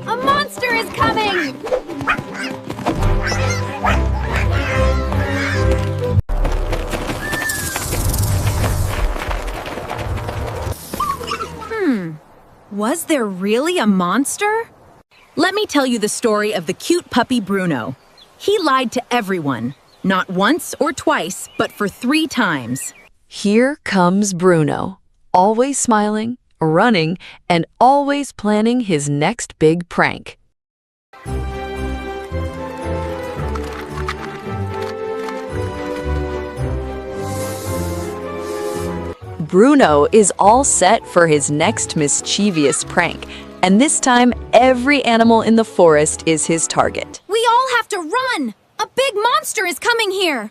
A monster is coming! Was there really a monster? Let me tell you the story of the cute puppy Bruno. He lied to everyone, not once or twice, but for 3 times. Here comes Bruno, always smiling, running, and always planning his next big prank. Bruno is all set for his next mischievous prank, and this time every animal in the forest is his target. We all have to run! A big monster is coming here!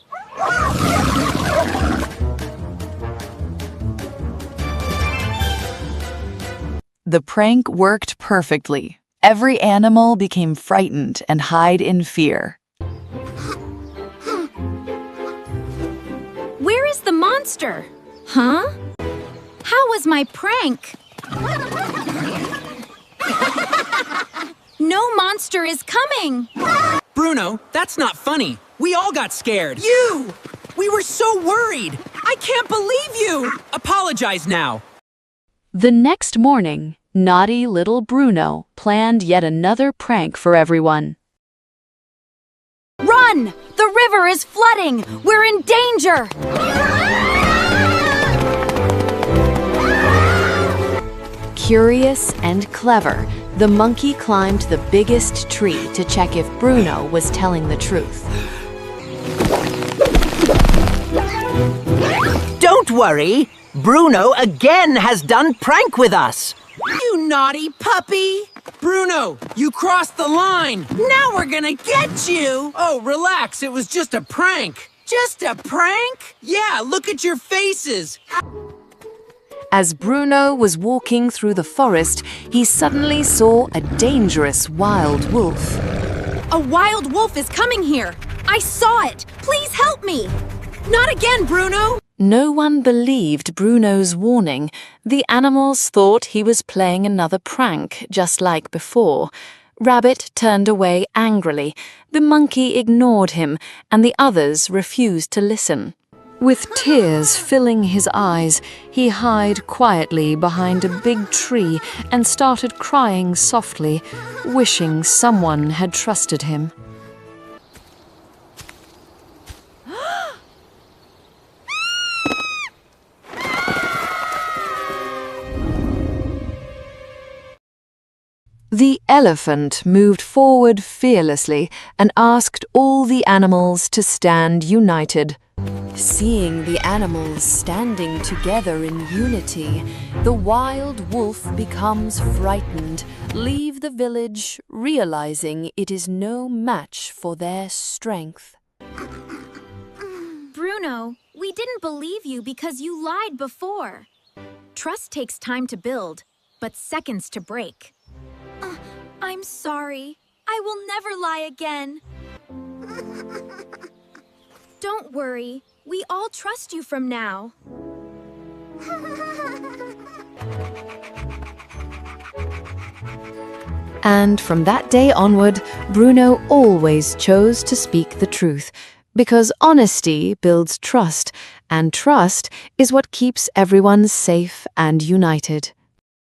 The prank worked perfectly. Every animal became frightened and hid in fear. Where is the monster? Huh? How was my prank? No monster is coming! Bruno, that's not funny. We all got scared. You! We were so worried. I can't believe you! Apologize now. The next morning, naughty little Bruno planned yet another prank for everyone. Run! The river is flooding! We're in danger! Curious and clever, the monkey climbed the biggest tree to check if Bruno was telling the truth. Don't worry, Bruno again has done prank with us. You naughty puppy! Bruno, you crossed the line! Now we're gonna get you! Oh, relax, it was just a prank. Just a prank? Yeah, look at your faces! As Bruno was walking through the forest, he suddenly saw a dangerous wild wolf. A wild wolf is coming here! I saw it! Please help me! Not again, Bruno! No one believed Bruno's warning. The animals thought he was playing another prank, just like before. Rabbit turned away angrily. The monkey ignored him, and the others refused to listen. With tears filling his eyes, he hid quietly behind a big tree and started crying softly, wishing someone had trusted him. The elephant moved forward fearlessly and asked all the animals to stand united. Seeing the animals standing together in unity, the wild wolf becomes frightened, leave the village, realizing it is no match for their strength. Bruno, we didn't believe you because you lied before. Trust takes time to build, but seconds to break. I'm sorry. I will never lie again. Don't worry. We all trust you from now. And from that day onward, Bruno always chose to speak the truth, because honesty builds trust, and trust is what keeps everyone safe and united.